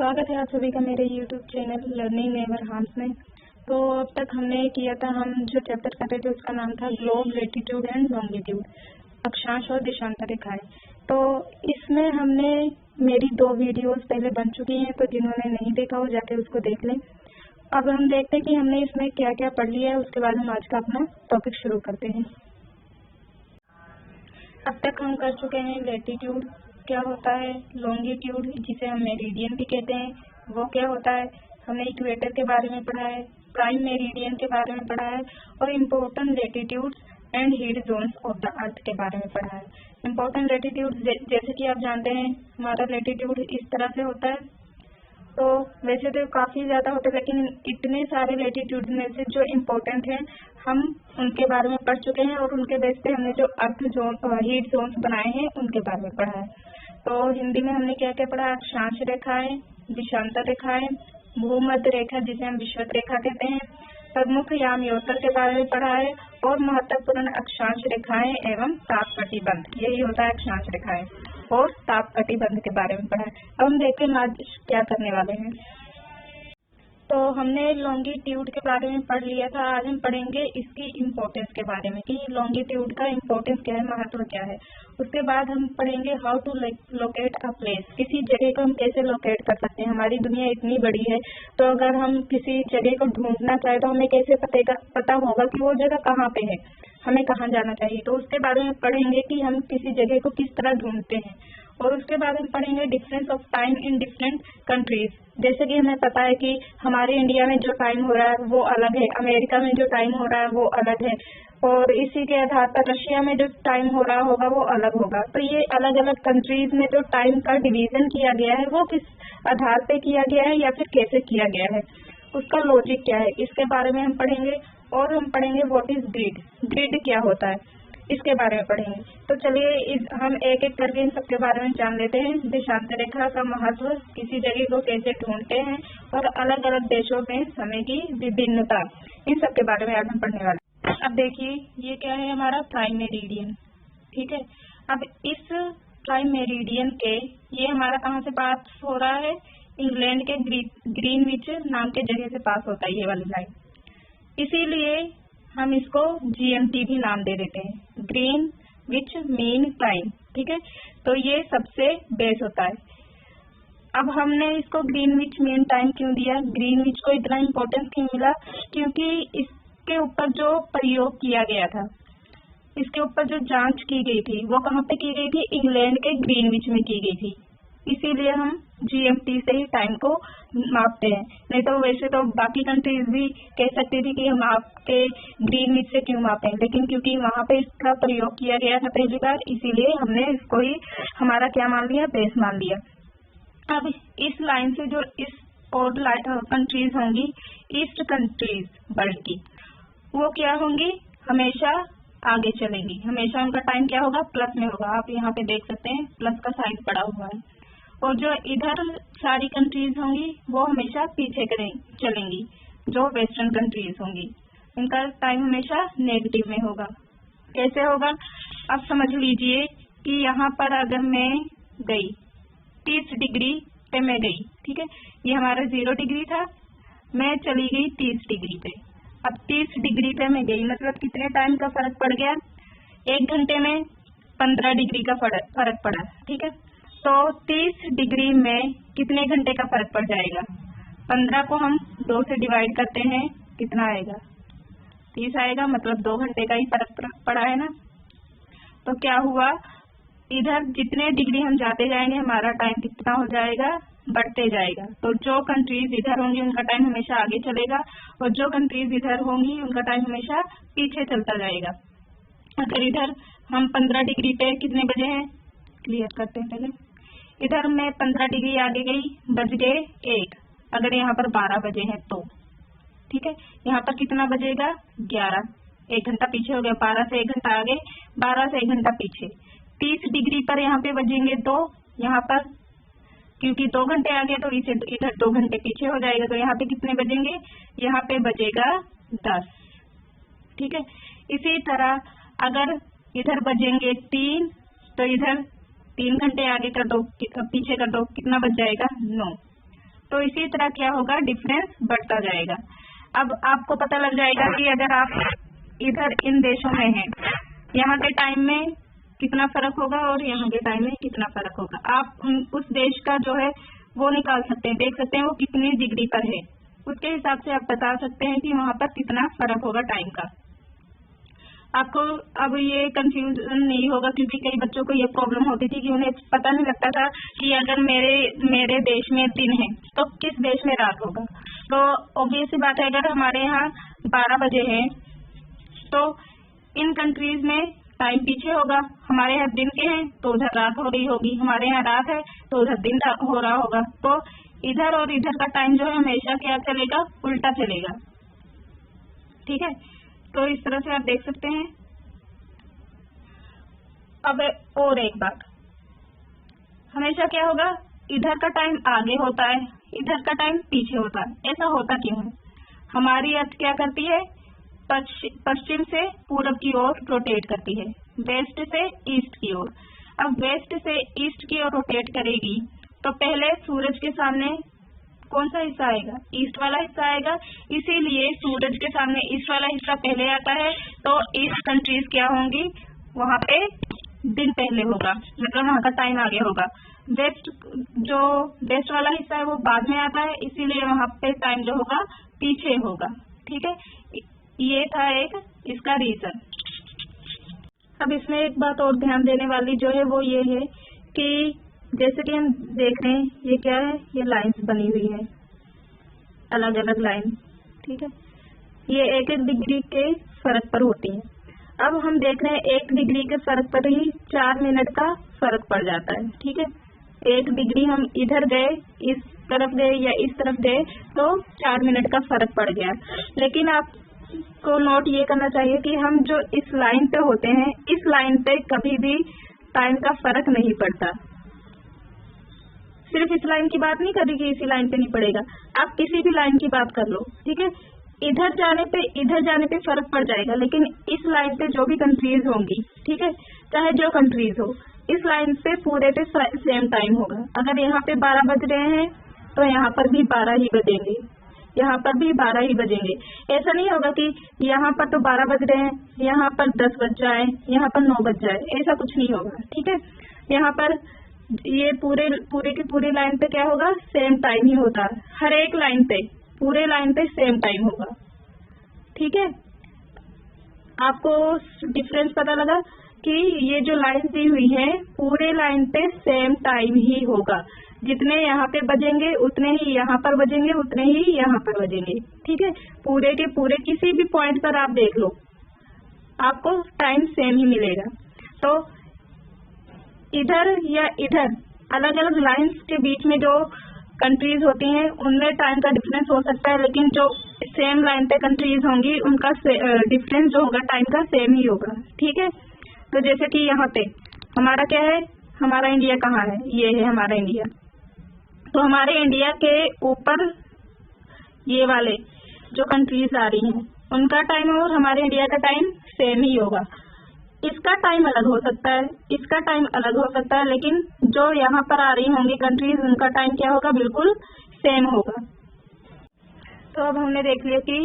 स्वागत है आप सभी का मेरे YouTube channel learning never harms में। तो अब तक हमने किया था, हम जो चैप्टर कर रहे थे उसका नाम था ग्लोब, लेटीट्यूड एंड लॉन्गिट्यूड, अक्षांश और देशांतर रेखाएं। तो इसमें हमने मेरी 2 वीडियोस पहले बन चुकी हैं, तो जिन्होंने नहीं देखा हो जाके उसको देख लें। अब हम देखते हैं कि हमने इसमें क्या क्या पढ़ लिया है, उसके बाद हम आज का अपना टॉपिक शुरू करते हैं। अब तक हम कर चुके हैं लेटीट्यूड क्या होता है, लॉन्गिट्यूड जिसे हम मेरिडियन भी कहते हैं वो क्या होता है, हमने इक्वेटर के बारे में पढ़ा है, प्राइम मेरिडियन के बारे में पढ़ा है और important latitudes and heat zones of the earth के बारे में पढ़ा है। इम्पोर्टेंट लेटीट्यूड जैसे कि आप जानते हैं हमारा लेटीट्यूड इस तरह से होता है, तो वैसे तो काफ़ी ज़्यादा होते हैं लेकिन इतने सारे लेटीट्यूड में से जो इम्पोर्टेंट हैं हम उनके बारे में पढ़ चुके हैं और उनके बेस पे हमने जो अर्थ जोन हीट जोन्स बनाए हैं उनके बारे में पढ़ा है। तो हिंदी में हमने क्या क्या पढ़ा, अक्षांश रेखाएं, देशांतर रेखाएं, भूमध्य रेखा जिसे हम विषुवत रेखा कहते हैं, प्रमुख यामयोत्तर के बारे में पढ़ा है और महत्वपूर्ण अक्षांश रेखाएं एवं ताप कटिबंध, यही होता है अक्षांश रेखाएं, और ताप कटिबंध के बारे में पढ़ा है। अब हम देखते हैं आज क्या करने वाले हैं। तो हमने लॉन्गिट्यूड के बारे में पढ़ लिया था, आज हम पढ़ेंगे इसकी इम्पोर्टेंस के बारे में कि लॉन्गिट्यूड का इम्पोर्टेंस क्या है, महत्व क्या है। उसके बाद हम पढ़ेंगे how to locate a place, किसी जगह को हम कैसे लोकेट कर सकते हैं। हमारी दुनिया इतनी बड़ी है तो अगर हम किसी जगह को ढूंढना चाहे तो हमें कैसे पता होगा कि वो जगह कहाँ पे है, हमें कहाँ जाना चाहिए। तो उसके बारे में पढ़ेंगे कि हम किसी जगह को किस तरह ढूंढते हैं। और उसके बाद हम पढ़ेंगे difference of time in different countries, जैसे कि हमें पता है कि हमारे इंडिया में जो टाइम हो रहा है वो अलग है, अमेरिका में जो टाइम हो रहा है वो अलग है, और इसी के आधार पर रशिया में जो टाइम हो रहा होगा वो अलग होगा। तो ये अलग अलग कंट्रीज में जो टाइम का डिवीजन किया गया है वो किस आधार पे किया गया है या फिर कैसे किया गया है, उसका लॉजिक क्या है, इसके बारे में हम पढ़ेंगे। और हम पढ़ेंगे व्हाट इज ग्रिड, ग्रिड क्या होता है, इसके बारे में पढ़ेंगे। तो चलिए हम एक एक करके इन सबके बारे में जान लेते हैं। देशांतर रेखा का महत्व, किसी जगह को कैसे ढूंढते हैं और अलग अलग देशों में समय की विभिन्नता, इन सब के बारे में आज हम पढ़ने वाले हैं। अब देखिए ये क्या है, हमारा प्राइम मेरिडियन, ठीक है। अब इस प्राइम मेरिडियन के ये हमारा कहाँ से पास हो रहा है, इंग्लैंड के ग्रीनविच नाम के जगह से पास होता है ये वाली लाइन, इसीलिए हम इसको GMT भी नाम दे देते हैं, ग्रीनविच मीन टाइम, ठीक है। तो ये सबसे बेस होता है। अब हमने इसको ग्रीनविच मीन टाइम क्यों दिया, ग्रीनविच को इतना इम्पोर्टेंस क्यों मिला, क्योंकि इसके ऊपर जो प्रयोग किया गया था, इसके ऊपर जो जांच की गई थी वो कहाँ पे की गई थी, इंग्लैंड के ग्रीनविच में की गई थी, इसीलिए हम GMT से ही टाइम को मापते हैं। नहीं तो वैसे तो बाकी कंट्रीज भी कह सकती थी कि हम आपके ग्रीनविच से क्यों मापें, लेकिन क्योंकि वहाँ पे इसका प्रयोग किया गया था पहली बार, इसीलिए हमने इसको ही हमारा क्या मान लिया, बेस मान लिया। अब इस लाइन से जो इस और कंट्रीज होंगी, ईस्ट कंट्रीज वर्ल्ड की, वो क्या होंगी, हमेशा आगे चलेंगी, हमेशा उनका टाइम क्या होगा, प्लस में होगा। आप यहाँ पे देख सकते हैं प्लस का साइन पड़ा हुआ है। और जो इधर सारी कंट्रीज होंगी वो हमेशा पीछे चलेंगी, जो वेस्टर्न कंट्रीज होंगी उनका टाइम हमेशा नेगेटिव में होगा। कैसे होगा, अब समझ लीजिए कि यहाँ पर अगर मैं गई 30 डिग्री पे मैं गई, ठीक है, ये हमारा 0 डिग्री था, मैं चली गई 30 डिग्री पे। अब 30 डिग्री पे मैं गई मतलब कितने टाइम का फर्क पड़ गया, 1 घंटे में 15 डिग्री का फर्क पड़ा, ठीक है। तो 30 डिग्री में कितने घंटे का फर्क पड़ जाएगा, 15 को हम 2 से डिवाइड करते हैं, कितना आएगा, 30 आएगा, मतलब 2 घंटे का ही फर्क पड़ा है ना। तो क्या हुआ, इधर जितने डिग्री हम जाते जाएंगे हमारा टाइम कितना हो जाएगा, बढ़ते जाएगा। तो जो कंट्रीज इधर होंगी उनका टाइम हमेशा आगे चलेगा और जो कंट्रीज इधर होंगी उनका टाइम हमेशा पीछे चलता जाएगा। अगर इधर हम 15 डिग्री पे कितने बजे हैं, क्लियर करते हैं पहले, इधर मैं 15 डिग्री आगे गई, बज गए 1, अगर यहाँ पर 12 बजे हैं तो, ठीक है, यहाँ पर कितना बजेगा, 11, 1 घंटा पीछे हो गया, 12 से 1 घंटा आगे, 12 से 1 घंटा पीछे। 30 डिग्री पर यहाँ पे बजेंगे तो यहाँ पर क्योंकि 2 घंटे आगे तो इसे इधर 2 घंटे पीछे हो जाएगा, तो यहाँ पे कितने बजेंगे, यहाँ पे बजेगा 10, ठीक है। इसी तरह अगर इधर बजेंगे 3 तो इधर 3 घंटे आगे कर दो, पीछे कर दो, कितना बच जाएगा, 9। तो इसी तरह क्या होगा, डिफरेंस बढ़ता जाएगा। अब आपको पता लग जाएगा कि अगर आप इधर इन देशों में हैं, यहाँ के टाइम में कितना फर्क होगा और यहाँ के टाइम में कितना फर्क होगा। आप उस देश का जो है वो निकाल सकते हैं, देख सकते हैं वो कितनी डिग्री पर है, उसके हिसाब से आप बता सकते हैं कि वहाँ पर कितना फर्क होगा टाइम का। आपको अब ये कंफ्यूजन नहीं होगा, क्योंकि कई बच्चों को ये प्रॉब्लम होती थी कि उन्हें पता नहीं लगता था कि अगर मेरे देश में दिन है तो किस देश में रात होगा। तो ऑब्वियस सी बात है, अगर हमारे यहाँ 12 बजे है तो इन कंट्रीज में टाइम पीछे होगा। हमारे यहाँ दिन के हैं तो उधर रात हो रही होगी, हमारे यहाँ रात है तो उधर दिन हो रहा होगा। तो इधर और इधर का टाइम जो है हमेशा क्या चलेगा, उल्टा चलेगा। ठीक है, तो इस तरह से आप देख सकते हैं। अब और एक बात, हमेशा क्या होगा, इधर का टाइम आगे होता है, इधर का टाइम पीछे होता है। ऐसा होता क्यों है? हमारी अर्थ क्या करती है, पश्चिम से पूरब की ओर रोटेट करती है, वेस्ट से ईस्ट की ओर। अब वेस्ट से ईस्ट की ओर रोटेट करेगी तो पहले सूरज के सामने कौन सा हिस्सा आएगा, ईस्ट वाला हिस्सा आएगा। इसीलिए सूरज के सामने ईस्ट वाला हिस्सा पहले आता है, तो ईस्ट कंट्रीज क्या होंगी, वहाँ पे दिन पहले होगा, मतलब वहाँ का टाइम आगे होगा। वेस्ट वाला हिस्सा है वो बाद में आता है, इसीलिए वहाँ पे टाइम जो होगा पीछे होगा। ठीक है, ये था एक इसका रीजन। अब इसमें एक बात और ध्यान देने वाली जो है वो ये है कि जैसे कि हम देख रहे हैं, ये क्या है, ये लाइंस बनी हुई है, अलग अलग लाइन। ठीक है, ये एक एक डिग्री के फर्क पर होती है। अब हम देख रहे हैं 1 डिग्री के फर्क पर ही 4 मिनट का फर्क पड़ जाता है। ठीक है, 1 डिग्री हम इधर गए, इस तरफ गए या इस तरफ गए तो 4 मिनट का फर्क पड़ गया। लेकिन आपको नोट ये करना चाहिए कि हम जो इस लाइन पे होते हैं, इस लाइन पे कभी भी टाइम का फर्क नहीं पड़ता। सिर्फ इस लाइन की बात नहीं कर रही कि इसी लाइन पे नहीं पड़ेगा, आप किसी भी लाइन की बात कर लो। ठीक है, इधर जाने पे फर्क पड़ जाएगा, लेकिन इस लाइन पे जो भी कंट्रीज होंगी, ठीक है, चाहे जो कंट्रीज हो, इस लाइन पे पूरे पे सेम टाइम होगा। अगर यहाँ पे 12 बज रहे हैं तो यहाँ पर भी 12 ही बजेंगे, यहाँ पर भी 12 ही बजेंगे। ऐसा नहीं होगा कि यहाँ पर तो 12 बज रहे हैं, यहाँ पर 10 बज जाए, यहाँ पर 9 बज जाए, ऐसा कुछ नहीं होगा। ठीक है, यहाँ पर ये पूरे की पूरी लाइन पे क्या होगा, सेम टाइम ही होता है। हर एक लाइन पे, पूरे लाइन पे सेम टाइम होगा। ठीक है, आपको डिफरेंस पता लगा कि ये जो लाइन दी हुई है पूरे लाइन पे सेम टाइम ही होगा। जितने यहाँ पे बजेंगे उतने ही यहाँ पर बजेंगे, उतने ही यहाँ पर बजेंगे। ठीक है, पूरे के पूरे किसी भी पॉइंट पर आप देख लो, आपको टाइम सेम ही मिलेगा। तो इधर या इधर अलग अलग लाइंस के बीच में जो कंट्रीज होती हैं उनमें टाइम का डिफरेंस हो सकता है, लेकिन जो सेम लाइन पे कंट्रीज होंगी उनका डिफरेंस जो होगा टाइम का सेम ही होगा। ठीक है, तो जैसे कि यहाँ पे हमारा क्या है, हमारा इंडिया कहाँ है, ये है हमारा इंडिया। तो हमारे इंडिया के ऊपर ये वाले जो कंट्रीज आ रही हैं उनका टाइम और हमारे इंडिया का टाइम सेम ही होगा। इसका टाइम अलग हो सकता है, इसका टाइम अलग हो सकता है, लेकिन जो यहाँ पर आ रही होंगी कंट्रीज उनका टाइम क्या होगा, बिल्कुल सेम होगा। तो अब हमने देख लिया कि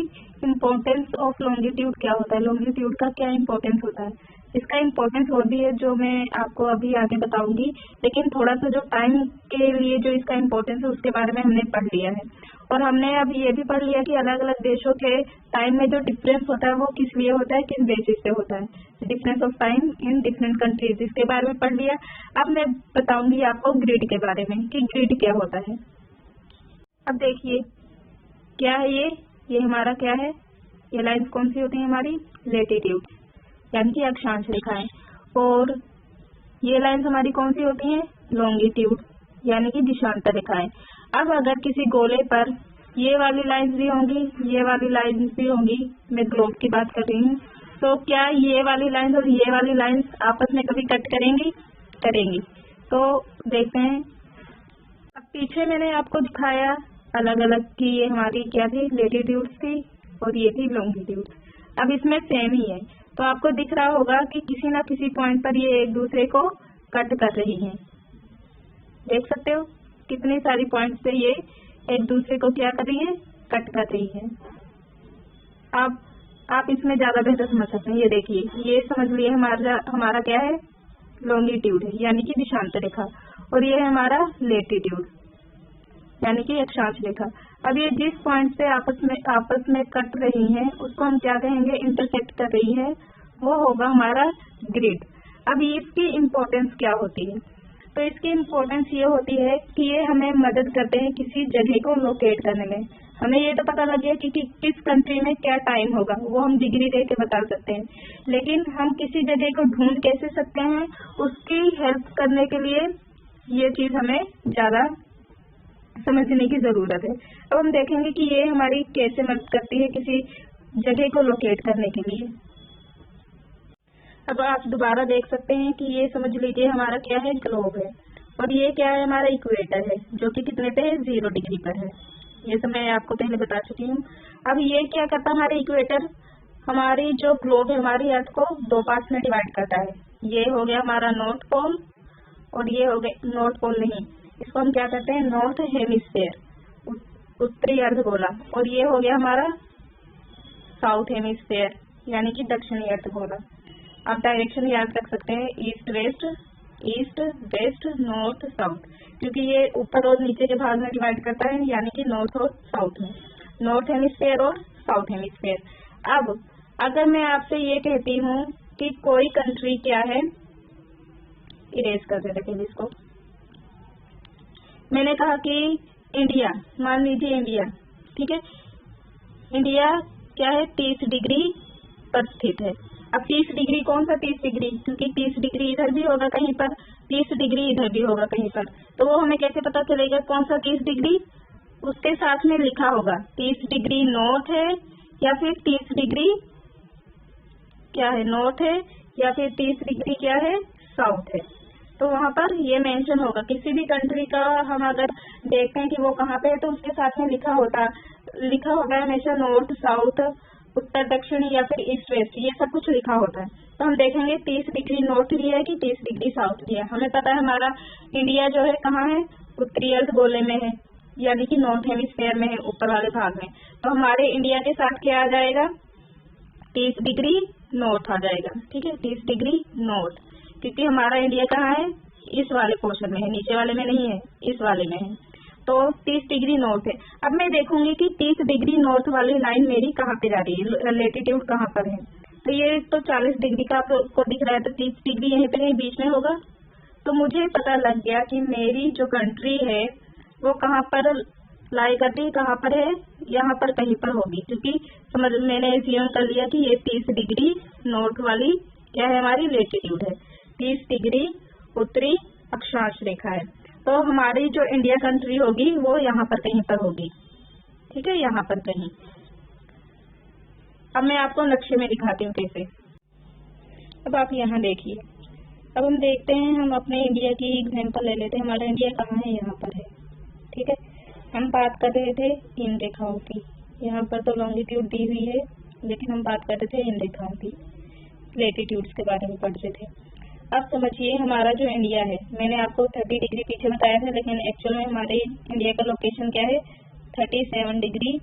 इम्पोर्टेंस ऑफ लॉन्गिट्यूड क्या होता है, लॉन्गिट्यूड का क्या इम्पोर्टेंस होता है। इसका इम्पोर्टेंस और भी है जो मैं आपको अभी आगे बताऊंगी, लेकिन थोड़ा सा जो टाइम के लिए जो इसका इम्पोर्टेंस है उसके बारे में हमने पढ़ लिया है। और हमने अब ये भी पढ़ लिया कि अलग अलग देशों के टाइम में जो डिफरेंस होता है वो किस लिए होता है, किस बेसिस पे होता है, difference of time in different countries, इसके बारे में पढ़ लिया। अब मैं बताऊंगी आपको ग्रिड के बारे में कि ग्रिड क्या होता है। अब देखिए क्या है ये हमारा क्या है, ये लाइन्स कौन सी होती है हमारी, लेटीट्यूड यानी कि अक्षांश रेखाएं, और ये लाइन्स हमारी कौन सी होती हैं, लॉन्गिट्यूड यानी कि दिशांतर रेखाएं। अब अगर किसी गोले पर ये वाली लाइन्स भी होंगी, ये वाली लाइन्स भी होंगी, मैं ग्लोब की बात कर रही हूँ, तो क्या ये वाली लाइन्स और ये वाली लाइन्स आपस में कभी कट करेंगी? तो देखते हैं। अब पीछे मैंने आपको दिखाया अलग अलग कि ये हमारी क्या थी, लेटीट्यूड थी और ये थी लॉन्गिट्यूड। अब इसमें सेम ही है, तो आपको दिख रहा होगा कि किसी ना किसी पॉइंट पर ये एक दूसरे को कट कर रही हैं। देख सकते हो कितनी सारी पॉइंट्स पे ये एक दूसरे को क्या कर रही है, कट कर रही है। आप इसमें ज्यादा बेहतर समझ सकते हैं। ये देखिए, ये समझ लिए हमारा क्या है, लॉन्गिट्यूड है यानी कि दिशांत रेखा, और ये है हमारा लेटीट्यूड यानी कि अक्षांश रेखा। अब ये जिस पॉइंट से आपस में कट रही हैं उसको हम क्या कहेंगे, इंटरसेक्ट कर रही है, वो होगा हमारा ग्रिड। अब इसकी इम्पोर्टेंस क्या होती है, तो इसकी इम्पोर्टेंस ये होती है कि ये हमें मदद करते हैं किसी जगह को लोकेट करने में। हमें ये तो पता लग गया कि किस कंट्री में क्या टाइम होगा, वो हम डिग्री दे के बता सकते हैं, लेकिन हम किसी जगह को ढूंढ कैसे सकते हैं, उसकी हेल्प करने के लिए ये चीज हमें ज्यादा समझने की जरूरत है। अब हम देखेंगे कि ये हमारी कैसे मदद करती है किसी जगह को लोकेट करने के लिए। अब आप दोबारा देख सकते हैं कि ये समझ लीजिए हमारा क्या है, ग्लोब है, और ये क्या है, हमारा इक्वेटर है जो कि कितने पे है, 0 डिग्री पर है। ये तो मैं आपको पहले बता चुकी हूँ। अब ये क्या करता है, हमारे इक्वेटर हमारी जो ग्लोब है हमारी अर्थ को 2 पार्ट में डिवाइड करता है। ये हो गया हमारा नॉर्थ पोल, और ये हो गया नॉर्थ पोल नहीं, इसको हम क्या कहते हैं, नॉर्थ हेमिस्फीयर, उत्तरी अर्धगोला, और ये हो गया हमारा साउथ हेमिस्फीयर यानी कि दक्षिणी अर्धगोला। आप डायरेक्शन याद रख सकते हैं, ईस्ट वेस्ट नॉर्थ साउथ, क्योंकि ये ऊपर और नीचे के भाग में डिवाइड करता है यानी कि नॉर्थ और साउथ में, नॉर्थ हेमिस्फीयर और साउथ हेमिस्फीयर। अब अगर मैं आपसे ये कहती हूँ कि कोई कंट्री क्या है, इरेज करते रखेंगे इसको, मैंने कहा कि इंडिया, मान लीजिए इंडिया, ठीक है, इंडिया क्या है, 30 डिग्री पर स्थित है। अब 30 डिग्री कौन सा 30 डिग्री, क्योंकि 30 डिग्री इधर भी होगा कहीं पर, 30 डिग्री इधर भी होगा कहीं पर, तो वो हमें कैसे पता चलेगा कौन सा 30 डिग्री, उसके साथ में लिखा होगा 30 डिग्री नॉर्थ है या फिर 30 डिग्री क्या है, नॉर्थ है, या फिर 30 डिग्री क्या है, साउथ है। तो वहाँ पर ये मेंशन होगा। किसी भी कंट्री का हम अगर देखते हैं कि वो कहाँ पे है तो उसके साथ में लिखा होगा हमेशा नॉर्थ साउथ, उत्तर दक्षिण या फिर ईस्ट वेस्ट, ये सब कुछ लिखा होता है। तो हम देखेंगे 30 डिग्री नॉर्थ लिया है कि 30 डिग्री साउथ लिया है। हमें पता है हमारा इंडिया जो है कहाँ है, उत्तरी अर्धगोले में है यानी कि नॉर्थ हेमिस्फीयर में है, ऊपर वाले भाग में। तो हमारे इंडिया के साथ क्या आ जाएगा, 30 डिग्री नॉर्थ आ जाएगा, ठीक है, 30 डिग्री नॉर्थ, क्योंकि हमारा इंडिया कहाँ है, इस वाले पोर्शन में है, नीचे वाले में नहीं है, इस वाले में है, तो 30 डिग्री नॉर्थ है। अब मैं देखूंगी कि 30 डिग्री नॉर्थ वाली लाइन मेरी कहाँ पे जा रही है, लेटीट्यूड कहाँ पर है, तो ये तो 40 डिग्री का आपको दिख रहा है, तो 30 डिग्री यहीं पे कहीं बीच में होगा। तो मुझे पता लग गया कि मेरी जो कंट्री है वो कहाँ पर लाई करती है, कहाँ पर है, यहाँ पर कहीं पर होगी, क्योंकि मैंने एज्यूम कर लिया कि ये 30 डिग्री नॉर्थ वाली क्या है, हमारी लेटीट्यूड है, 30 डिग्री उत्तरी अक्षांश रेखा है। तो हमारी जो इंडिया कंट्री होगी वो यहाँ पर कहीं पर होगी, ठीक है, यहाँ पर कहीं। अब मैं आपको नक्शे में दिखाती हूँ कैसे। अब आप यहाँ देखिए, अब हम देखते हैं, हम अपने इंडिया की एग्जाम्पल ले लेते हैं। हमारा इंडिया कहाँ है, यहाँ पर है, ठीक है। हम बात कर रहे थे इन रेखाओं की, यहाँ पर तो लॉन्गिट्यूड दी हुई है, लेकिन हम बात कर रहे थे इन रेखाओं की, लेटीट्यूड्स के बारे में पढ़ रहे थे। अब समझिए हमारा जो इंडिया है, मैंने आपको 30 डिग्री पीछे बताया था, लेकिन एक्चुअल में हमारे इंडिया का लोकेशन क्या है, 37 डिग्री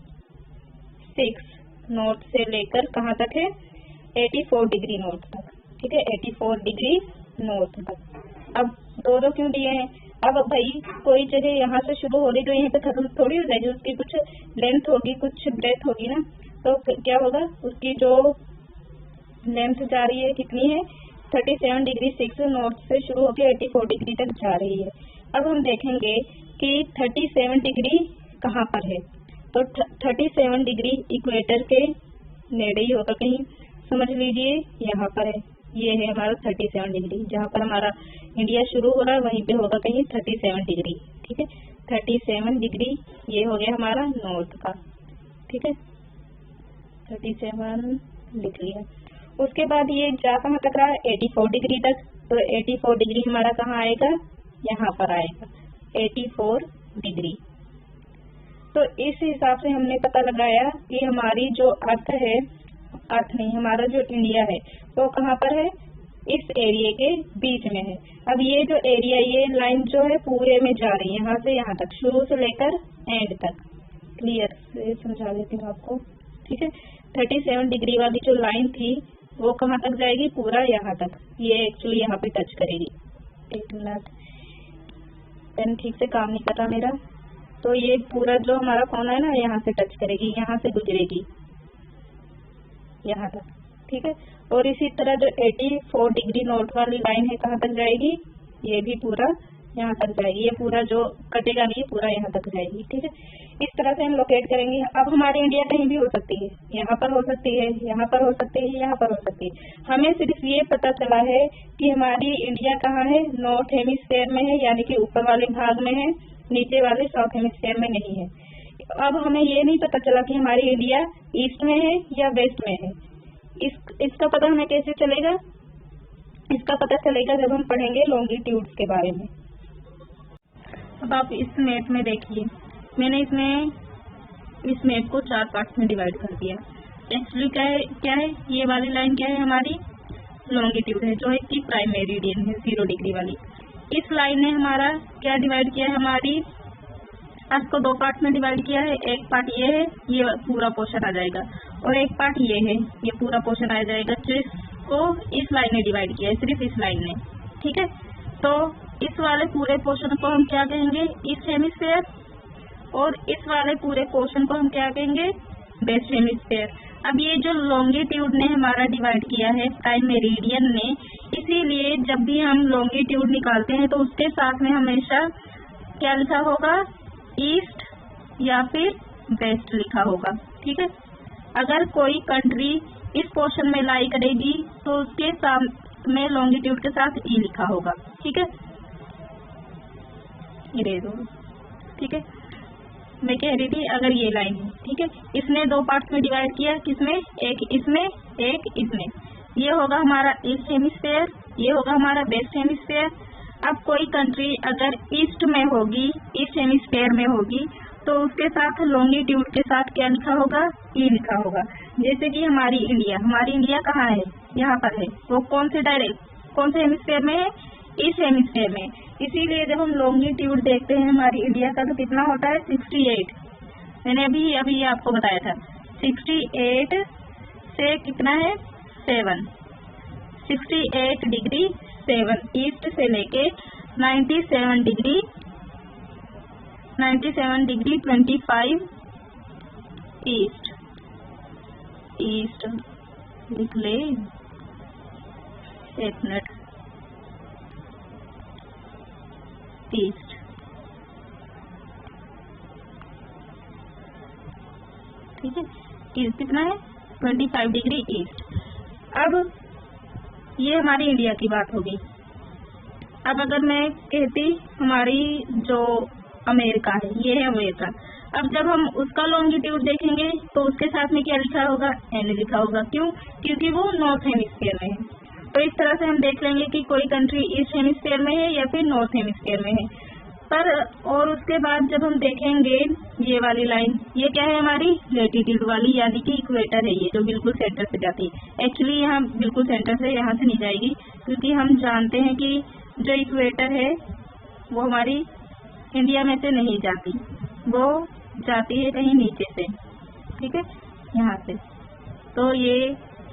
6 नॉर्थ से लेकर कहाँ तक है, 84 डिग्री नॉर्थ तक, ठीक है, 84 डिग्री नॉर्थ तक। अब दो क्यों दिए हैं, अब भाई कोई जगह यहाँ से शुरू हो रही तो यहीं पे खत्म थोड़ी हो जाएगी, उसकी कुछ लेंथ होगी, कुछ ब्रेथ होगी ना, तो क्या होगा, उसकी जो लेंथ जा रही है कितनी है, 37 डिग्री 6 नॉर्थ से शुरू होकर 84 डिग्री तक जा रही है। अब हम देखेंगे कि 37 डिग्री कहाँ पर है, तो 37 डिग्री इक्वेटर के नेड़े ही होगा कहीं, समझ लीजिए यहाँ पर है, ये है हमारा 37 डिग्री, जहाँ पर हमारा इंडिया शुरू हो रहा है वहीं पे होगा कहीं 37 डिग्री, ठीक है, 37 डिग्री ये हो गया हमारा नॉर्थ का, ठीक है, 37 लिख लिया। उसके बाद ये जा कहाँ तक रहा है, 84 डिग्री तक, तो 84 डिग्री हमारा कहाँ आएगा, यहाँ पर आएगा 84 डिग्री। तो इस हिसाब से हमने पता लगाया कि हमारी जो अर्थ है, अर्थ नहीं, हमारा जो इंडिया है वो कहाँ पर है, इस एरिया के बीच में है। अब ये जो एरिया, ये लाइन जो है पूरे में जा रही है, यहाँ से यहाँ तक, शुरू से लेकर एंड तक। क्लियर से समझा देती हूँ आपको, ठीक है। 37 डिग्री वाली जो लाइन थी वो कहाँ तक जाएगी, पूरा यहाँ तक। ये एक्चुअली यहाँ पे टच करेगी। एक मिनट, पेन ठीक से काम नहीं कर रहा मेरा। तो ये पूरा जो हमारा कोना है ना, यहाँ से टच करेगी, यहाँ से गुजरेगी यहाँ तक, ठीक है। और इसी तरह जो 84 डिग्री नॉर्थ वाली लाइन है कहाँ तक जाएगी, ये भी पूरा यहाँ तक जाएगी। ये पूरा जो कटेगा नहीं, पूरा यहाँ तक जाएगी, ठीक है। इस तरह से हम लोकेट करेंगे। अब हमारी इंडिया कहीं भी हो सकती है, यहाँ पर हो सकती है, यहाँ पर हो सकती है, यहाँ पर हो सकती है। हमें सिर्फ ये पता चला है कि हमारी इंडिया कहाँ है, नॉर्थ हेमिस्फेयर में है, यानी कि ऊपर वाले भाग में है, नीचे वाले साउथ हेमिस्फेयर में नहीं है। अब हमें ये नहीं पता चला कि हमारी इंडिया ईस्ट में है या वेस्ट में है। इसका पता हमें कैसे चलेगा, इसका पता चलेगा जब हम पढ़ेंगे लॉन्गिट्यूड्स के बारे में। अब आप इस मैप में देखिए, मैंने इस मैप को 4 पार्ट्स में डिवाइड कर दिया। एक्चुअली क्या है, ये वाली लाइन क्या है, हमारी लॉन्गिट्यूड है, जो है कि प्राइम मेरिडियन है 0 डिग्री वाली। इस लाइन ने हमारा क्या डिवाइड किया है, हमारी अर्थ को 2 पार्ट में डिवाइड किया है। एक पार्ट ये है, ये पूरा पोर्शन आ जाएगा, और एक पार्ट ये है, ये पूरा पोर्शन आ जाएगा, जो इसको इस लाइन ने डिवाइड किया है, सिर्फ इस लाइन ने, ठीक है। तो इस वाले पूरे पोर्शन को हम क्या कहेंगे, ईस्ट हेमिस्फेयर, और इस वाले पूरे पोर्शन को हम क्या कहेंगे, वेस्ट हेमिस्फेयर। अब ये जो लॉन्गिट्यूड ने हमारा डिवाइड किया है प्राइम मेरिडियन ने, इसीलिए जब भी हम लॉन्गिट्यूड निकालते हैं तो उसके साथ में हमेशा क्या लिखा होगा, ईस्ट या फिर वेस्ट लिखा होगा, ठीक है। अगर कोई कंट्री इस पोर्शन में लाई करेगी तो उसके साथ में लॉन्गिट्यूड के साथ ई लिखा होगा, ठीक है। इरेज हो, ठीक है। मैं कह रही थी, अगर ये लाइन है, ठीक है, इसने 2 पार्ट्स में डिवाइड किया, किसमें, एक इसमें, एक इसमें। ये होगा हमारा ईस्ट हेमिस्फेयर, ये होगा हमारा वेस्ट हेमिस्फेयर। अब कोई कंट्री अगर ईस्ट में होगी, ईस्ट हेमिस्फेयर में होगी, तो उसके साथ लॉन्गिट्यूड के साथ क्या लिखा होगा, ई लिखा होगा। जैसे कि हमारी इंडिया कहाँ है, यहाँ पर है, वो कौन से हेमिस्फेयर में है, ईस्ट हेमिस्फेयर में। इसीलिए जब हम लॉन्गिट्यूड देखते हैं हमारी इंडिया का, तो कितना होता है, 68। मैंने अभी आपको बताया था, 68 से कितना है, 7, 68 डिग्री 7 ईस्ट से लेके 97 डिग्री 25 ईस्ट लिख ले, 1 मिनट, ईस्ट, ठीक है। ईस्ट कितना है, 25 डिग्री ईस्ट। अब ये हमारी इंडिया की बात होगी। अब अगर मैं कहती हमारी जो अमेरिका है, ये है अमेरिका। अब जब हम उसका लॉन्गिट्यूड देखेंगे तो उसके साथ में क्या लिखा होगा, एन लिखा होगा। क्यों, क्योंकि वो नॉर्थ हेमिस्फीयर में है। तो इस तरह से हम देख लेंगे कि कोई कंट्री ईस्ट हेमिस्फीयर में है या फिर नॉर्थ हेमिस्फीयर में है। पर और उसके बाद जब हम देखेंगे ये वाली लाइन, ये क्या है, हमारी लैटिट्यूड वाली, यानी कि इक्वेटर है, ये जो बिल्कुल सेंटर से जाती है। एक्चुअली यहाँ बिल्कुल सेंटर से यहाँ से नहीं जाएगी, क्योंकि हम जानते हैं कि जो इक्वेटर है वो हमारी इंडिया में से नहीं जाती, वो जाती है कहीं नीचे से, ठीक है, यहाँ से। तो ये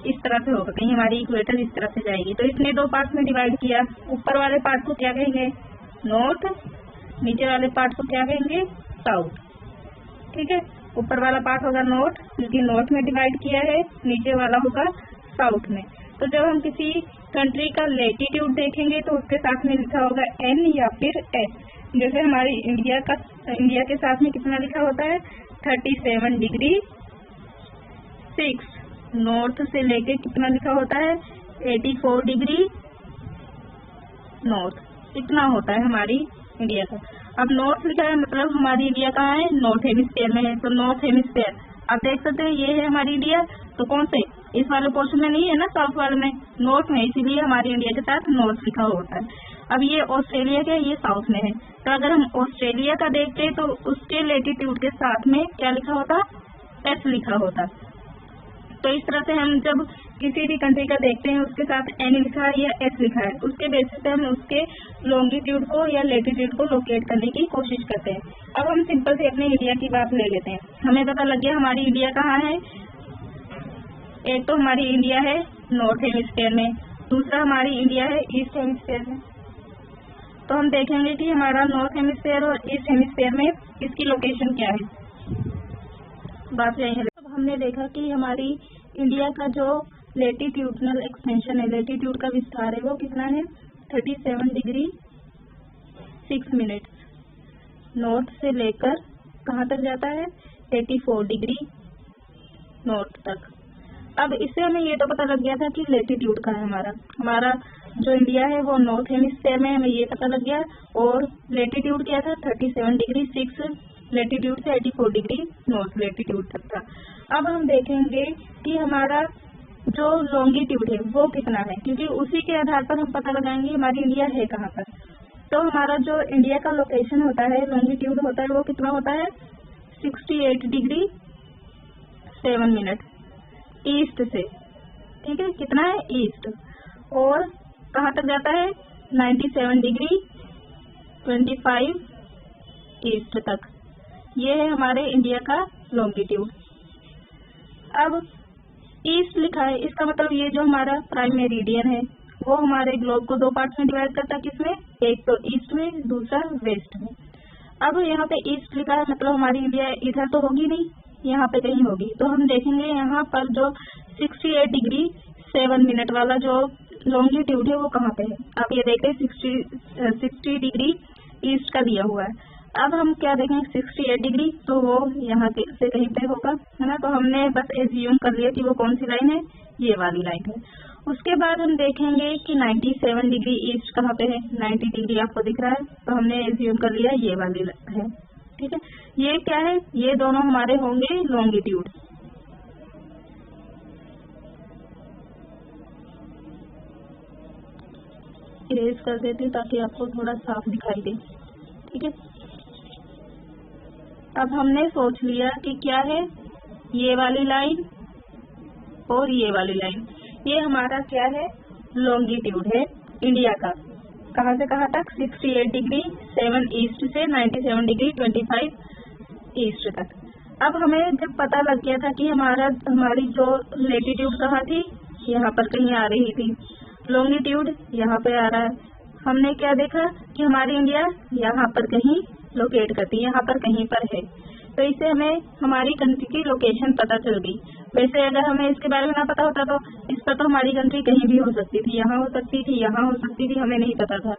इस तरह से होगा, कहीं हमारी इक्वेटर इस तरह से जाएगी। तो इसने 2 पार्ट में डिवाइड किया। ऊपर वाले पार्ट को क्या कहेंगे, नॉर्थ, नीचे वाले पार्ट को क्या कहेंगे, साउथ, ठीक है। ऊपर वाला पार्ट होगा नॉर्थ, क्योंकि नॉर्थ में डिवाइड किया है, नीचे वाला होगा साउथ में। तो जब हम किसी कंट्री का लैटिट्यूड देखेंगे तो उसके साथ में लिखा होगा एन या फिर एस। जैसे हमारी इंडिया के साथ में कितना लिखा होता है, 37 डिग्री 6। नॉर्थ से लेके कितना लिखा होता है, 84 डिग्री नॉर्थ, इतना होता है हमारी इंडिया का। अब नॉर्थ लिखा है मतलब हमारी इंडिया कहाँ है, नॉर्थ हेमिस्फीयर में है। तो नॉर्थ हेमिस्फीयर आप देख सकते हैं, ये है हमारी इंडिया। तो कौन से, इस वाले पोर्शन में नहीं है ना, साउथ वाले में, नॉर्थ में, इसीलिए हमारी इंडिया के साथ नॉर्थ लिखा होता है। अब ये ऑस्ट्रेलिया का, ये साउथ में है। तो अगर हम ऑस्ट्रेलिया का देखते तो उसके लैटिट्यूड के साथ में क्या लिखा होता, एस लिखा होता। तो इस तरह से हम जब किसी भी कंट्री का देखते हैं उसके साथ एन लिखा है या एस लिखा है, उसके बेसिस पे हम उसके लॉन्गिट्यूड को या लेटीट्यूड को लोकेट करने की कोशिश करते हैं। अब हम सिंपल से अपने इंडिया की बात ले लेते हैं। हमें पता लग गया हमारी इंडिया कहाँ है। एक तो हमारी इंडिया है नॉर्थ हेमिस्फीयर में, दूसरा हमारी इंडिया है ईस्ट हेमिस्फीयर में। तो हम देखेंगे कि हमारा नॉर्थ हेमिस्फीयर और ईस्ट हेमिस्फीयर में इसकी लोकेशन क्या है। बात यही है। अब हमने देखा कि हमारी इंडिया का जो लेटीट्यूडनल एक्सटेंशन है, लेटीट्यूड का विस्तार है, वो कितना है 37 डिग्री 6 मिनट। नॉर्थ से लेकर कहाँ तक जाता है 84 डिग्री नॉर्थ तक। अब इससे हमें ये तो पता लग गया था कि लेटीट्यूड का है हमारा जो इंडिया है वो नॉर्थ हेमिस्फीयर में, हमें ये पता लग गया। और लेटीट्यूड क्या था 37 डिग्री 6 लेटीट्यूड से 84 डिग्री नॉर्थ लेटीट्यूड तक था। अब हम देखेंगे कि हमारा जो लॉन्गिट्यूड है वो कितना है, क्योंकि उसी के आधार पर हम पता लगाएंगे हमारी इंडिया है कहाँ पर। तो हमारा जो इंडिया का लोकेशन होता है, लॉन्गिट्यूड होता है, वो कितना होता है 68 डिग्री 7 मिनट ईस्ट से। ठीक है, कितना है ईस्ट। और कहाँ तक जाता है 97 डिग्री 25 ईस्ट तक। ये है हमारे इंडिया का लॉन्गिट्यूड। अब ईस्ट लिखा है, इसका मतलब ये जो हमारा प्राइम मेरिडियन है वो हमारे ग्लोब को 2 पार्ट्स में डिवाइड करता है। किसमें, एक तो ईस्ट में, दूसरा वेस्ट में। अब यहाँ पे ईस्ट लिखा है, मतलब हमारी इंडिया इधर तो होगी नहीं, यहाँ पे कहीं होगी। तो हम देखेंगे यहाँ पर जो 68 डिग्री 7 मिनट वाला जो लॉन्गिट्यूड है वो कहाँ पे है। आप ये देख रहे 60 डिग्री ईस्ट का दिया हुआ है। अब हम क्या देखेंगे 68 डिग्री, तो वो यहाँ से कहीं पे होगा, है ना। तो हमने बस एज्यूम कर लिया कि वो कौन सी लाइन है, ये वाली लाइन है। उसके बाद हम देखेंगे कि 97 डिग्री ईस्ट कहाँ पे है, 90 डिग्री आपको दिख रहा है, तो हमने एज्यूम कर लिया ये वाली है। ठीक है, ये क्या है, ये दोनों हमारे होंगे लॉन्गिट्यूड। इरेज कर देते हैं ताकि आपको थोड़ा साफ दिखाई दे। ठीक है, अब हमने सोच लिया कि क्या है ये वाली लाइन और ये वाली लाइन, ये हमारा क्या है लॉन्गिट्यूड है इंडिया का। कहाँ से कहाँ तक 68 डिग्री 7 ईस्ट से 97 डिग्री 25 ईस्ट तक। अब हमें जब पता लग गया था कि हमारी जो लेटीट्यूड कहाँ थी, यहाँ पर कहीं आ रही थी, लॉन्गिट्यूड यहाँ पे आ रहा है, हमने क्या देखा कि हमारी इंडिया यहाँ पर कहीं लोकेट करती है, यहाँ पर कहीं पर है। तो इससे हमें हमारी कंट्री की लोकेशन पता चल गई। वैसे अगर हमें इसके बारे में ना पता होता तो इस पर तो हमारी कंट्री कहीं भी हो सकती थी, यहाँ हो सकती थी, यहाँ हो सकती थी, हमें नहीं पता था।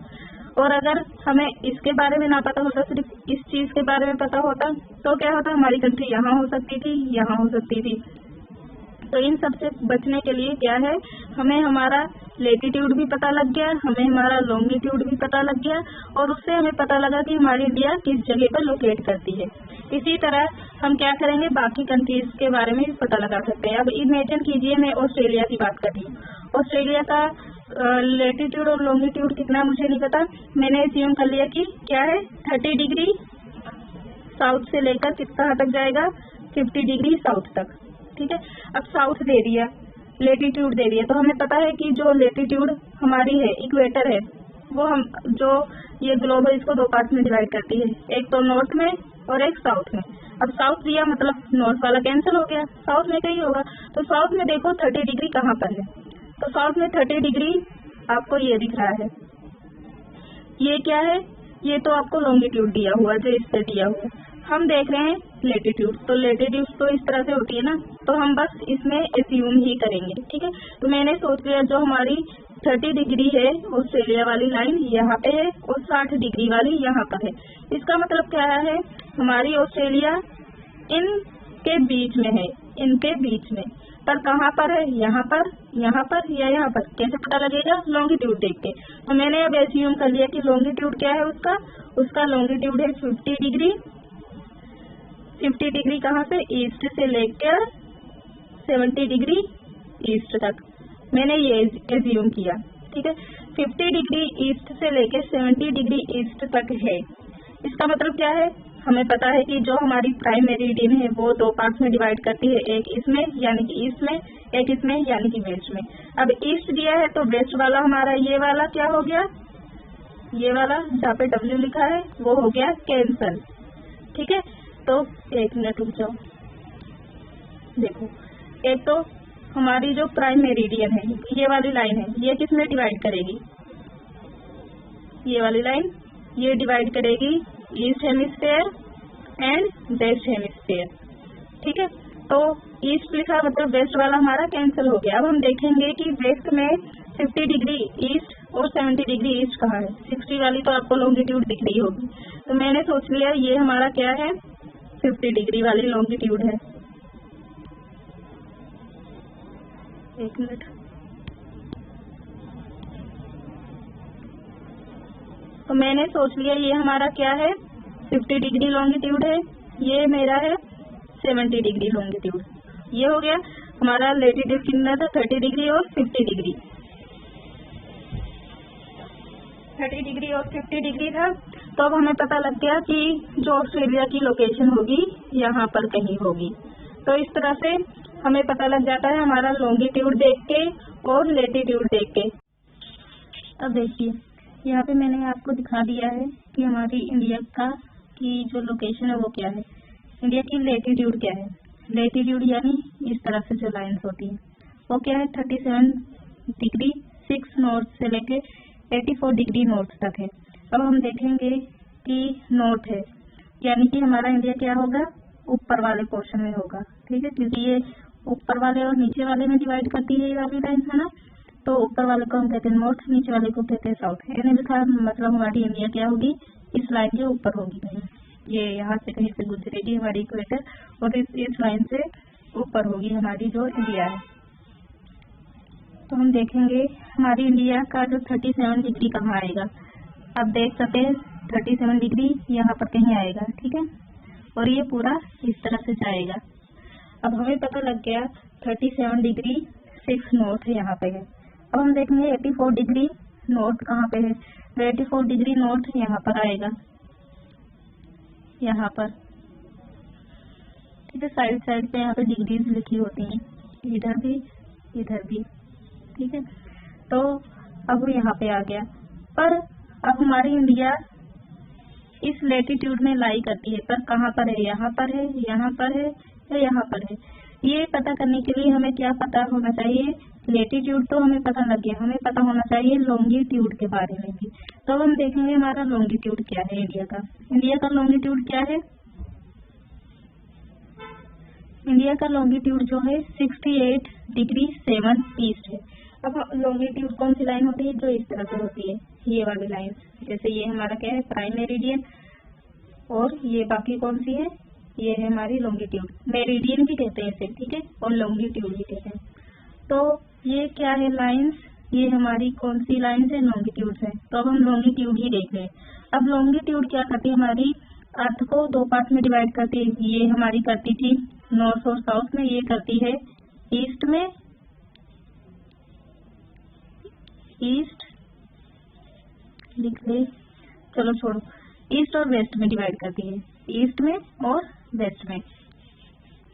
और अगर हमें इसके बारे में ना पता होता, सिर्फ इस चीज के बारे में पता होता, तो क्या होता हमारी कंट्री यहाँ हो सकती थी, यहाँ हो सकती थी। तो इन सब से बचने के लिए क्या है, हमें हमारा लेटीट्यूड भी पता लग गया, हमें हमारा लॉन्गिट्यूड भी पता लग गया, और उससे हमें पता लगा कि हमारी इंडिया किस जगह पर लोकेट करती है। इसी तरह हम क्या करेंगे, बाकी कंट्रीज के बारे में भी पता लगा सकते हैं। अब इमेजिन कीजिए मैं ऑस्ट्रेलिया की बात कर रही हूँ। ऑस्ट्रेलिया का लेटीट्यूड और लॉन्गिट्यूड कितना मुझे नहीं पता, मैंने एज्यूम कर लिया कि क्या है 30 डिग्री साउथ से लेकर कितना तक जाएगा 50 डिग्री साउथ तक। ठीक है, अब साउथ दे दिया, लेटीट्यूड दे दिया, तो हमें पता है कि जो लेटीट्यूड हमारी है इक्वेटर है, वो हम जो ये ग्लोब है इसको 2 पार्ट में डिवाइड करती है, एक तो नॉर्थ में और एक साउथ में। अब साउथ दिया मतलब नॉर्थ वाला कैंसिल हो गया, साउथ में कहीं होगा। तो साउथ में देखो 30 डिग्री कहाँ पर है, तो साउथ में 30 डिग्री आपको ये दिख रहा है। ये क्या है, ये तो आपको लॉन्गिट्यूड दिया हुआ जो इस पे दिया हुआ। हम देख रहे हैं लेटीट्यूड, तो लेटीट्यूड तो इस तरह से होती है ना, तो हम बस इसमें एज्यूम ही करेंगे। ठीक है, तो मैंने सोच लिया जो हमारी 30 डिग्री है ऑस्ट्रेलिया वाली लाइन यहाँ पे है और 60 डिग्री वाली यहाँ पर है। इसका मतलब क्या है, हमारी ऑस्ट्रेलिया इनके बीच में है, इनके बीच में, पर कहाँ पर है, यहाँ पर, यहाँ पर या यहाँ पर, कैसे पता लगेगा, लॉन्गिट्यूड देख के। तो मैंने अब एज्यूम कर लिया कि लॉन्गिट्यूड क्या है उसका लॉन्गिट्यूड है 50 डिग्री। 50 डिग्री कहाँ से, ईस्ट से लेकर 70 डिग्री ईस्ट तक, मैंने ये एज्यूम किया। ठीक है, 50 डिग्री ईस्ट से लेकर 70 डिग्री ईस्ट तक है। इसका मतलब क्या है, हमें पता है कि जो हमारी प्राइम मेरिडियन है वो दो पार्ट्स में डिवाइड करती है, एक इसमें यानी कि ईस्ट में, एक इसमें यानी कि वेस्ट में। अब ईस्ट दिया है तो वेस्ट वाला हमारा ये वाला क्या हो गया, ये वाला जहाँ पे W लिखा है वो हो गया कैंसल। ठीक है, तो एक मिनट रुक जाओ। देखो, एक तो हमारी जो प्राइम मेरिडियन है ये वाली लाइन है, ये किस में डिवाइड करेगी, ये वाली लाइन ये डिवाइड करेगी east hemisphere and west hemisphere. ठीक है, तो ईस्ट लिखा मतलब वेस्ट वाला हमारा कैंसिल हो गया। अब हम देखेंगे कि वेस्ट में 50 डिग्री ईस्ट और 70 डिग्री ईस्ट कहाँ है। 60 वाली तो आपको लॉन्गिट्यूड दिख रही होगी, तो मैंने सोच लिया ये हमारा क्या है, 50 डिग्री वाली लॉन्गिट्यूड है। एक मिनट, तो मैंने सोच लिया ये हमारा क्या है, 50 डिग्री लॉन्गिट्यूड है, ये मेरा है 70 डिग्री लॉन्गिट्यूड। ये हो गया हमारा लेटीट्यूड कितना था, 30 डिग्री और 50 डिग्री। 30 डिग्री और 50 डिग्री था। तो अब हमें पता लग गया कि जो ऑस्ट्रेलिया की लोकेशन होगी यहाँ पर कहीं होगी। तो इस तरह से हमें पता लग जाता है हमारा लॉन्गिट्यूड देख के और लेटीट्यूड देख के। अब देखिए यहाँ पे मैंने आपको दिखा दिया है कि हमारी इंडिया का की जो लोकेशन है वो क्या है। इंडिया की लेटीट्यूड क्या है, लेटीट्यूड यानी इस तरह से जो लाइन्स होती है वो क्या है, 37 डिग्री 6 नॉर्थ से लेके 84 डिग्री नॉर्थ तक है। अब हम देखेंगे कि नॉर्थ है यानी कि हमारा इंडिया क्या होगा, ऊपर वाले पोर्शन में होगा। ठीक है, क्योंकि ये ऊपर वाले और नीचे वाले में डिवाइड करती है ये वाली लाइन, है ना। तो ऊपर वाले को हम कहते हैं नॉर्थ, नीचे वाले को कहते हैं साउथ। यानी लिखा मतलब हमारी इंडिया क्या होगी, इस लाइन के ऊपर होगी कहीं, ये यहाँ से कहीं से गुजरेगी हमारी इक्वेटर और इस लाइन से ऊपर होगी हमारी जो इंडिया है। तो हम देखेंगे हमारी इंडिया का जो 37 डिग्री कहाँ आएगा। अब देख सकते हैं 37 डिग्री यहाँ पर कहीं आएगा। ठीक है, और ये पूरा इस तरह से जाएगा। अब हमें पता लग गया 37 डिग्री 6 नॉर्थ यहाँ पे है। अब हम देखेंगे 84 डिग्री नॉर्थ कहाँ पे है, तो 84 डिग्री नॉर्थ यहाँ पर आएगा, यहाँ पर। ठीक है, साइड साइड पे यहाँ पे डिग्रीज लिखी होती हैं, इधर भी इधर भी। ठीक है, तो अब यहाँ पे आ गया। पर अब हमारी इंडिया इस लेटीट्यूड में लाई करती है, पर कहाँ पर है, यहाँ पर है, यहाँ पर है या यहाँ पर है। ये पता करने के लिए हमें क्या पता होना चाहिए, लेटीट्यूड तो हमें पता लग गया, हमें पता होना चाहिए लॉन्गिट्यूड के बारे में भी। तो हम देखेंगे हमारा लॉन्गिट्यूड क्या है इंडिया का। इंडिया का लॉन्गिट्यूड क्या है, इंडिया का लॉन्गिट्यूड जो है 68 डिग्री 7 ईस्ट है। अब लॉन्गिट्यूड कौन सी लाइन होती है, जो इस तरह से होती है, ये वाली लाइन। जैसे ये हमारा क्या है, प्राइम मेरिडियन, और ये बाकी कौन सी है, ये है हमारी लॉन्गिट्यूड। मेरिडियन भी कहते हैं इसे, ठीक है, और लॉन्गिट्यूड भी कहते हैं। तो ये क्या है लाइंस, ये हमारी कौन सी लाइंस है, लॉन्गिट्यूड है। तो अब हम लॉन्गिट्यूड ही देख रहे हैं। अब लॉन्गिट्यूड क्या करती है, हमारी अर्थ को दो पार्ट में डिवाइड करती है। ये हमारी करती थी नॉर्थ और साउथ में, ये करती है ईस्ट में, ईस्ट लिख ले, चलो छोड़ो, ईस्ट और वेस्ट में डिवाइड करती है, ईस्ट में और वेस्ट में।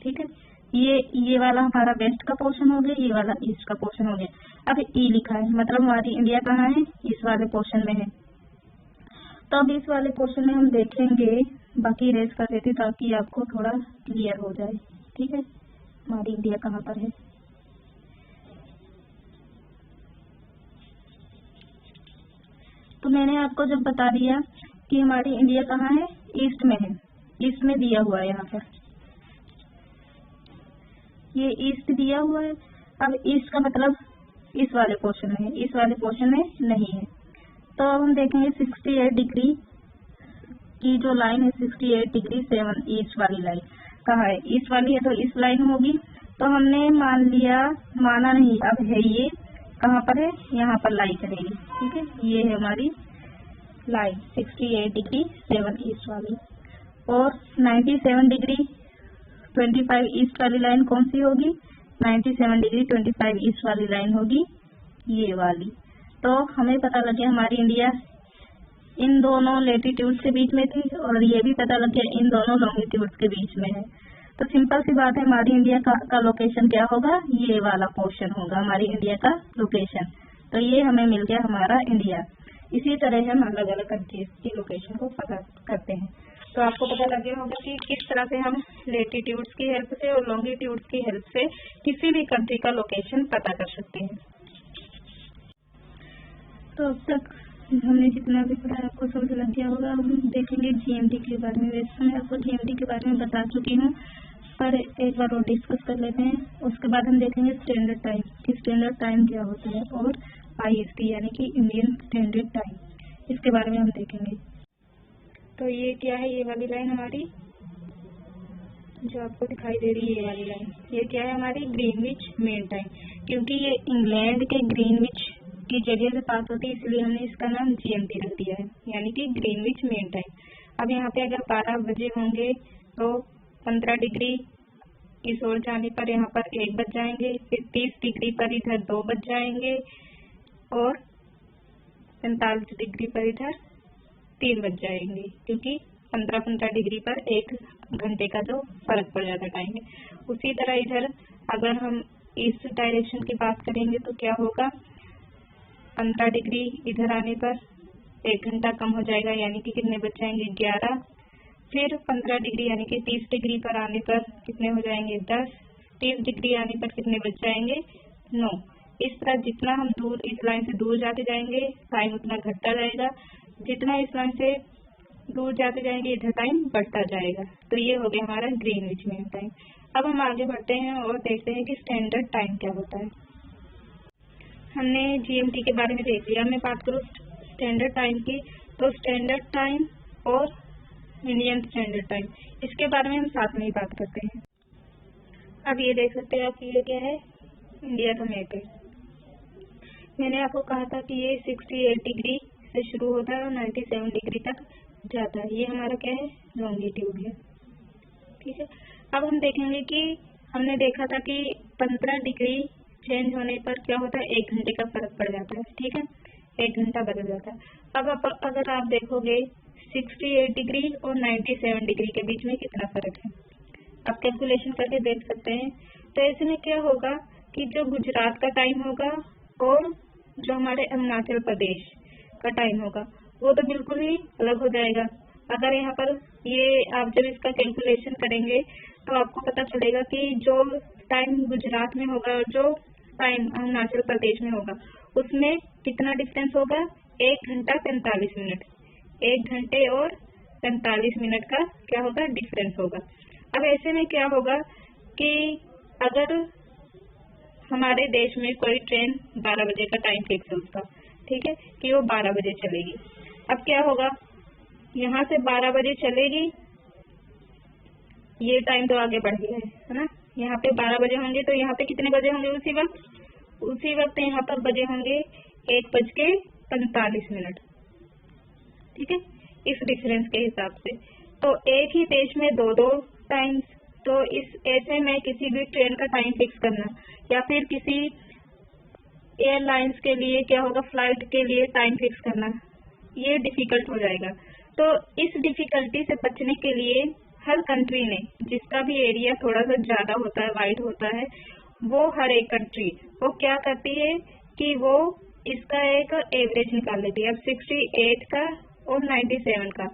ठीक है, ये वाला हमारा वेस्ट का पोर्शन हो गया, ये वाला ईस्ट का पोर्शन हो गया। अब ई लिखा है मतलब हमारी इंडिया कहाँ है, इस वाले पोर्शन में है। तो अब इस वाले पोर्शन में हम देखेंगे, बाकी रेस कर देते ताकि आपको थोड़ा क्लियर हो जाए। ठीक है, हमारी इंडिया कहाँ पर है। तो मैंने आपको जब बता दिया कि हमारी इंडिया कहाँ है, ईस्ट में है, ईस्ट में दिया हुआ है यहाँ पर, ये ईस्ट दिया हुआ है। अब ईस्ट का मतलब इस वाले पोर्शन में है, इस वाले पोर्शन में नहीं है। तो अब हम देखेंगे 68 डिग्री की जो लाइन है, 68 डिग्री 7 ईस्ट वाली लाइन कहाँ है, ईस्ट वाली है, तो इस लाइन होगी। तो हमने मान लिया, माना नहीं, अब है ये कहाँ पर है, यहाँ पर लाई करेगी। ठीक है, ये है हमारी लाइन 68 डिग्री 7 ईस्ट वाली। और 97 डिग्री 25 ईस्ट वाली लाइन कौन सी होगी, 97 डिग्री 25 ईस्ट वाली लाइन होगी ये वाली। तो हमें पता लग गया हमारी इंडिया इन दोनों लेटीट्यूड के बीच में थी और ये भी पता लग गया इन दोनों लॉन्गिट्यूड के बीच में है। तो सिंपल सी बात है, हमारी इंडिया का लोकेशन क्या होगा, ये वाला पोर्शन होगा हमारी इंडिया का लोकेशन। तो ये हमें मिल गया हमारा इंडिया। इसी तरह हम अलग अलग कंट्रीज की लोकेशन को पता करते हैं। तो आपको पता लग गया होगा कि किस तरह से हम लेटीट्यूड्स की हेल्प से और लॉन्गिट्यूड्स की हेल्प से किसी भी कंट्री का लोकेशन पता कर सकते हैं। तो अब तक हमने जितना भी पढ़ा आपको समझ लग गया होगा। अब हम देखेंगे जीएमटी के बारे में। वैसे मैं आपको जीएमटी के बारे में बता चुकी हूँ, पर एक बार और डिस्कस कर लेते हैं। उसके बाद हम देखेंगे स्टैंडर्ड टाइम कि स्टैंडर्ड टाइम क्या होता है, और आईएसटी यानी कि इंडियन स्टैंडर्ड टाइम, इसके बारे में हम देखेंगे। तो ये क्या है, ये वाली लाइन हमारी जो आपको दिखाई दे रही है, ये वाली लाइन, ये क्या है हमारी ग्रीनविच मेन टाइम। क्योंकि ये इंग्लैंड के ग्रीनविच की जगह से पास होती है, इसलिए हमने इसका नाम जीएमटी रख दिया है, यानी कि ग्रीनविच मेन टाइम। अब यहाँ पे अगर 12 बजे होंगे तो 15 डिग्री इस ओर जाने पर यहाँ पर 1 बज जाएंगे, फिर 30 डिग्री पर इधर 2 बज जाएंगे, और 45 डिग्री पर इधर 3 बज जाएंगे, क्योंकि 15-15 डिग्री पर 1 घंटे का जो फर्क पड़ जाता टाइम है। उसी तरह इधर अगर हम इस डायरेक्शन की बात करेंगे तो क्या होगा, 15 डिग्री इधर आने पर 1 घंटा कम हो जाएगा, यानी कि कितने बज जाएंगे 11। फिर 15 डिग्री यानी कि 30 डिग्री पर आने पर कितने हो जाएंगे 10। 30 डिग्री आने पर कितने बज जाएंगे 9। इस तरह जितना हम दूर इस लाइन से दूर जाते जाएंगे टाइम उतना घटता जाएगा, जितना इस लाइन से दूर जाते जाएंगे इधर टाइम बढ़ता जाएगा। तो ये हो गया हमारा ग्रीनविच मेन टाइम। अब हम आगे बढ़ते हैं और देखते हैं कि स्टैंडर्ड टाइम क्या होता है। हमने जीएमटी के बारे में देख लिया। मैं बात करूँ स्टैंडर्ड टाइम की, तो स्टैंडर्ड टाइम और इंडियन स्टैंडर्ड टाइम, इसके बारे में हम साथ में ही बात करते हैं। अब ये देख सकते हैं आप, ये क्या है, इंडिया का मैप है। मैंने आपको कहा था कि ये 68 डिग्री से शुरू होता है और 97 डिग्री तक जाता है। ये हमारा क्या है, लॉन्गिट्यूड है। ठीक है, अब हम देखेंगे कि हमने देखा था कि 15 डिग्री चेंज होने पर क्या होता है, 1 घंटे का फर्क पड़ जाता है। ठीक है, 1 घंटा बदल जाता है। अब अगर आप देखोगे 68 डिग्री और 97 डिग्री के बीच में कितना फर्क है, आप कैलकुलेशन करके देख सकते हैं। तो ऐसे में क्या होगा कि जो गुजरात का टाइम होगा और जो हमारे अरुणाचल प्रदेश का टाइम होगा वो तो बिल्कुल ही अलग हो जाएगा। अगर यहाँ पर ये आप जब इसका कैलकुलेशन करेंगे तो आपको पता चलेगा कि जो टाइम गुजरात में होगा और जो टाइम अरुणाचल प्रदेश में होगा उसमें कितना डिफरेंस होगा, 1 घंटा 45 मिनट। 1 घंटे और 45 मिनट का क्या होगा, डिफरेंस होगा। अब ऐसे में क्या होगा कि अगर हमारे देश में कोई ट्रेन 12 बजे का टाइम फिक्स है उसका, ठीक है, कि वो 12 बजे चलेगी। अब क्या होगा, यहाँ से 12 बजे चलेगी, ये टाइम तो आगे बढ़ गया है ना। यहाँ पे 12 बजे होंगे तो यहाँ पे कितने बजे होंगे उसी वक्त यहाँ पर बजे होंगे 1:45। ठीक है, इस डिफरेंस के हिसाब से। तो एक ही देश में दो टाइम्स, तो इस ऐसे में किसी भी ट्रेन का टाइम फिक्स करना या फिर किसी एयरलाइंस के लिए क्या होगा, फ्लाइट के लिए टाइम फिक्स करना, ये डिफिकल्ट हो जाएगा। तो इस डिफिकल्टी से बचने के लिए हर कंट्री ने, जिसका भी एरिया थोड़ा सा ज्यादा होता है, वाइड होता है, वो हर एक कंट्री वो क्या करती है कि वो इसका एक एवरेज निकाल लेती है। अब 68 का और 97 का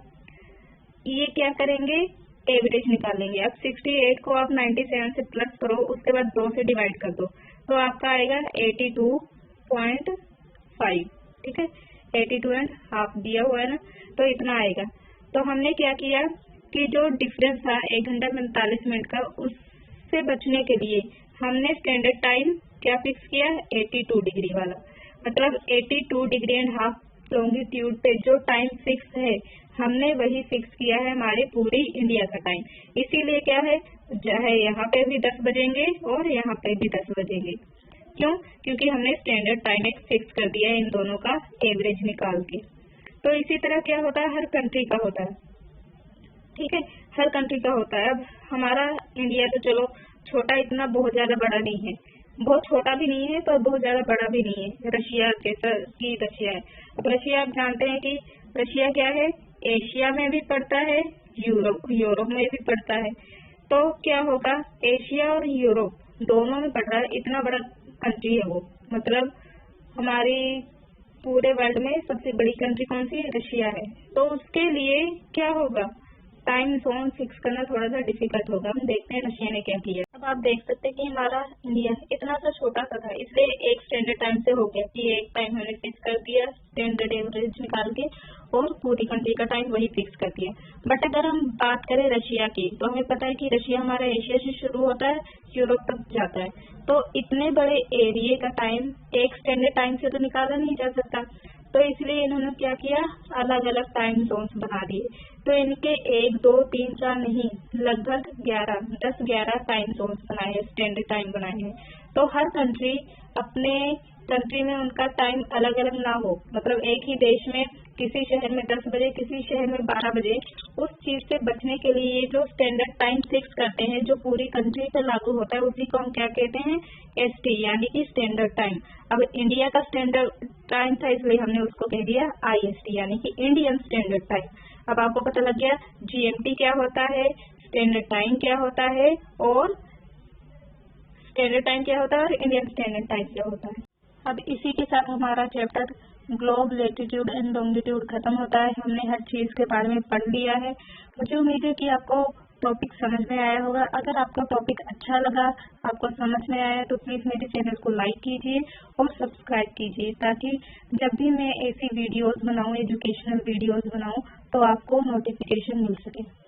ये क्या करेंगे, एवरेज निकालेंगे। अब 68 को आप 97 से प्लस करो, उसके बाद 2 से डिवाइड कर दो, तो आपका आएगा 82.5। ठीक है, 82.5 दिया हुआ है ना, तो इतना आएगा। तो हमने क्या किया कि जो डिफरेंस था 1 घंटा 45 मिनट का, उससे बचने के लिए हमने स्टैंडर्ड टाइम क्या फिक्स किया, 82 डिग्री वाला। मतलब 82 डिग्री एंड हाफ लॉन्गिट्यूड पे जो टाइम फिक्स है हमने वही फिक्स किया है हमारे पूरी इंडिया का टाइम। इसीलिए क्या है, चाहे यहाँ पे भी 10 बजेंगे और यहाँ पे भी 10 बजेंगे। क्यों? क्योंकि हमने स्टैंडर्ड टाइम एक फिक्स कर दिया है इन दोनों का एवरेज निकाल के। तो इसी तरह क्या होता है, हर कंट्री का होता है। ठीक है, हर कंट्री का होता है। अब हमारा इंडिया तो चलो छोटा, इतना बहुत ज्यादा बड़ा नहीं है, बहुत छोटा भी नहीं है तो बहुत ज्यादा बड़ा भी नहीं है। रशिया जैसा कि रशिया है। अब रशिया आप जानते हैं कि रशिया क्या है, एशिया में भी पड़ता है, यूरोप में भी पड़ता है। तो क्या होगा, एशिया और यूरोप दोनों में पड़ रहा है, इतना बड़ा कंट्री है वो। मतलब हमारी पूरे वर्ल्ड में सबसे बड़ी कंट्री कौन सी है, रशिया है। तो उसके लिए क्या होगा, टाइम जोन फिक्स करना थोड़ा सा डिफिकल्ट होगा। हम देखते हैं रशिया ने क्या किया। अब आप देख सकते हैं कि हमारा इंडिया इतना सा छोटा सा था, इसलिए एक स्टैंडर्ड टाइम से हो गया कि एक टाइम हमने फिक्स कर दिया स्टैंडर्ड एवरेज निकाल के, और पूरी कंट्री का टाइम वही फिक्स कर दिया। बट अगर हम बात करें रशिया की, तो हमें पता है कि रशिया हमारा एशिया से शुरू होता है, यूरोप तक जाता है। तो इतने बड़े एरिया का टाइम एक स्टैंडर्ड टाइम से तो निकाला नहीं जा सकता। तो इसलिए इन्होंने क्या किया, अलग अलग टाइम जोन्स बना दिए। तो इनके 1, 2, 3, 4 नहीं, लगभग 10-11 टाइम जोन्स बनाए हैं, स्टैंडर्ड टाइम बनाए हैं। तो हर कंट्री अपने कंट्री में उनका टाइम अलग अलग ना हो, मतलब एक ही देश में किसी शहर में 10 बजे, किसी शहर में 12 बजे, उस चीज से बचने के लिए ये जो स्टैंडर्ड टाइम फिक्स करते हैं, जो पूरी कंट्री पर लागू होता है, उसी को हम क्या कहते हैं, ST यानी कि स्टैंडर्ड टाइम। अब इंडिया का स्टैंडर्ड टाइम था, इसलिए हमने उसको कह दिया IST यानी कि इंडियन स्टैंडर्ड टाइम। अब आपको पता लग गया GMT क्या होता है, स्टैंडर्ड टाइम क्या होता है, और स्टैंडर्ड टाइम क्या होता है, और इंडियन स्टैंडर्ड टाइम क्या होता है। अब इसी के साथ हमारा chapter globe, latitude and longitude खत्म होता है। हमने हर चीज के बारे में पढ़ लिया है। मुझे उम्मीद है कि आपको टॉपिक समझ में आया होगा। अगर आपको टॉपिक अच्छा लगा, आपको समझ में आया, तो प्लीज मेरे चैनल को लाइक कीजिए और सब्सक्राइब कीजिए, ताकि जब भी मैं ऐसी वीडियोस बनाऊं, एजुकेशनल वीडियोस बनाऊं, तो आपको नोटिफिकेशन मिल सके।